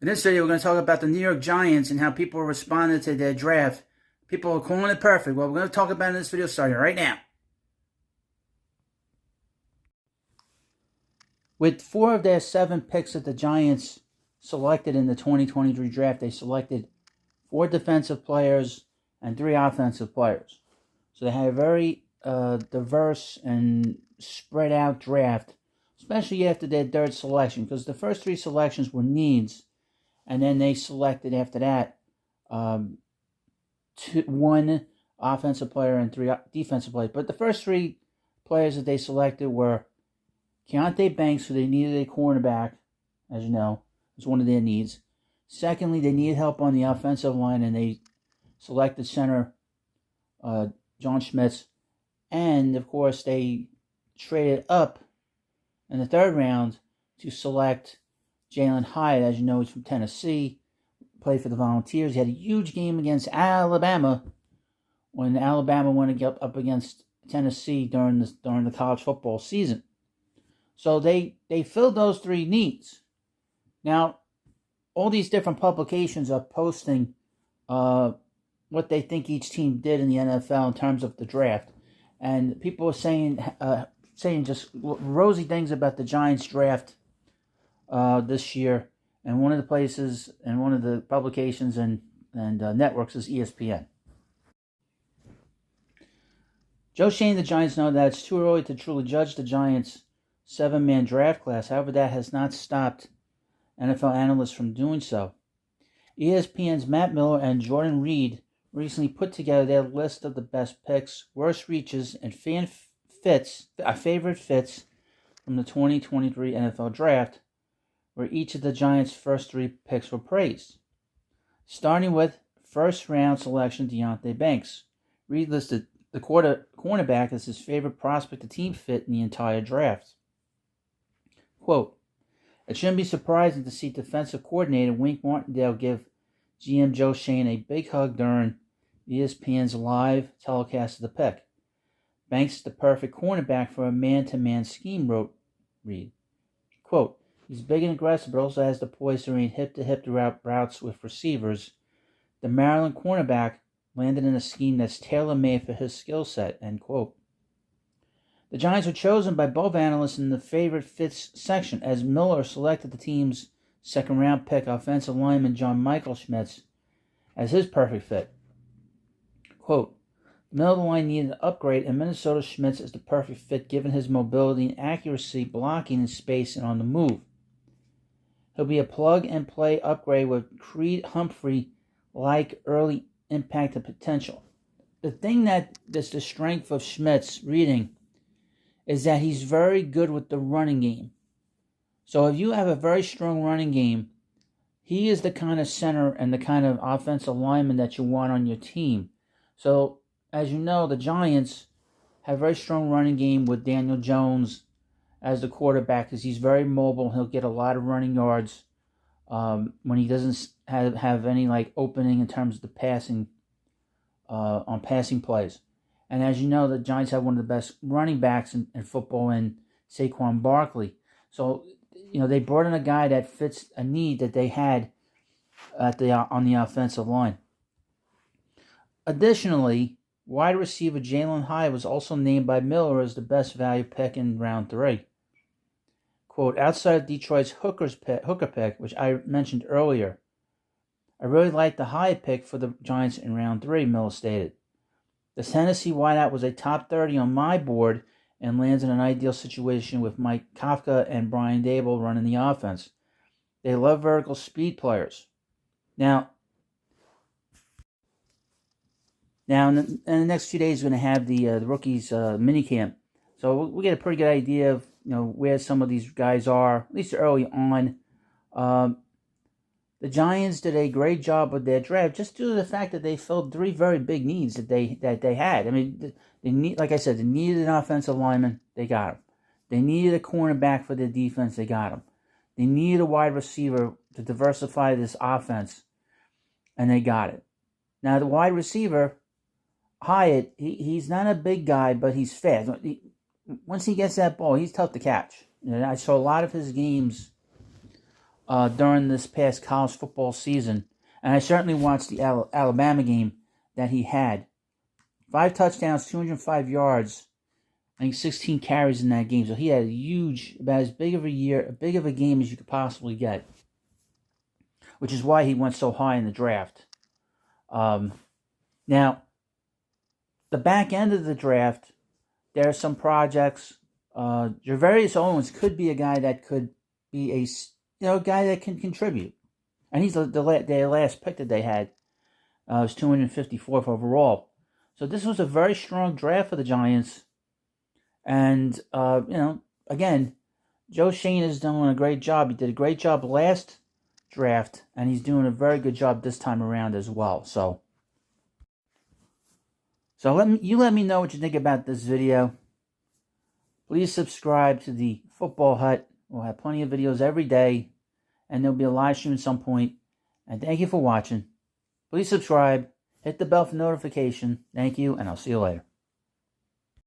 In this video, we're going to talk about the New York Giants and how people responded to their draft. People are calling it perfect. Well, we're going to talk about it in this video starting right now. With 4 of their 7 picks that the Giants selected in the 2023 draft, they selected 4 defensive players and 3 offensive players. So they had a very diverse and spread out draft, especially after their third selection, because the first 3 selections were needs. And then they selected after that 1 offensive player and 3 defensive players. But the first 3 players that they selected were Deonte Banks, who they needed a cornerback, as you know, was one of their needs. Secondly, they needed help on the offensive line, and they selected center John Schmitz. And, of course, they traded up in the 3rd round to select Jalin Hyatt. As you know, he's from Tennessee, played for the Volunteers. He had a huge game against Alabama when Alabama went up against Tennessee during the college football season. So they filled those 3 needs. Now, all these different publications are posting what they think each team did in the NFL in terms of the draft. And people are saying just rosy things about the Giants draft this year, and one of the places and one of the publications and networks is ESPN. Joe Schoen, the Giants, know that it's too early to truly judge the Giants' 7-man draft class. However, that has not stopped NFL analysts from doing so. ESPN's Matt Miller and Jordan Reed recently put together their list of the best picks, worst reaches, and favorite fits from the 2023 NFL Draft, where each of the Giants' first 3 picks were praised. Starting with first-round selection Deonte Banks. Reed listed the cornerback as his favorite prospect to team fit in the entire draft. Quote, "It shouldn't be surprising to see defensive coordinator Wink Martindale give GM Joe Schoen a big hug during ESPN's live telecast of the pick. Banks is the perfect cornerback for a man-to-man scheme," wrote Reed. Quote, "He's big and aggressive, but also has the poise to run hip-to-hip routes with receivers. The Maryland cornerback landed in a scheme that's tailor-made for his skill set," end quote. The Giants were chosen by both analysts in the favorite fits section, as Miller selected the team's second-round pick, offensive lineman John Michael Schmitz, as his perfect fit. Quote, "The middle of the line needed an upgrade, and Minnesota Schmitz is the perfect fit given his mobility and accuracy, blocking in space and on the move. He'll be a plug-and-play upgrade with Creed Humphrey-like early impact and potential." The thing that is the strength of Schmitz reading is that he's very good with the running game. So if you have a very strong running game, he is the kind of center and the kind of offensive lineman that you want on your team. So, as you know, the Giants have a very strong running game with Daniel Jones as the quarterback, because he's very mobile. He'll get a lot of running yards when he doesn't have any opening in terms of the passing on passing plays. And as you know, the Giants have one of the best running backs in football in Saquon Barkley. So, they brought in a guy that fits a need that they had on the offensive line. Additionally, wide receiver Jalin Hyatt was also named by Miller as the best value pick in round 3. Quote, "Outside of Detroit's hooker pick, which I mentioned earlier, I really like the Hyatt pick for the Giants in round 3, Miller stated. The Tennessee wideout was a top 30 on my board and lands in an ideal situation with Mike Kafka and Brian Dable running the offense. They love vertical speed players." Now in the next few days, we're going to have the rookies minicamp. So we'll get a pretty good idea of where some of these guys are, at least early on. The Giants did a great job with their draft just due to the fact that they filled 3 very big needs that they had. I mean, like I said, they needed an offensive lineman, they got him. They needed a cornerback for their defense, they got him. They needed a wide receiver to diversify this offense, and they got it. Now, the wide receiver, Hyatt, he's not a big guy, but he's fast. Once he gets that ball, he's tough to catch. I saw a lot of his games during this past college football season. And I certainly watched the Alabama game that he had. 5 touchdowns, 205 yards, I think 16 carries in that game. So he had a huge, about as big of a game as you could possibly get. Which is why he went so high in the draft. Now, the back end of the draft, there are some projects. Javarius Owens could be a guy that could be a guy that can contribute. And he's the last pick that they had. Was 254th overall. So this was a very strong draft for the Giants. And, again, Joe Schoen is doing a great job. He did a great job last draft, and he's doing a very good job this time around as well. So let me know what you think about this video. Please subscribe to the Football Hut. We'll have plenty of videos every day, and there'll be a live stream at some point. And thank you for watching. Please subscribe. Hit the bell for notification. Thank you, and I'll see you later.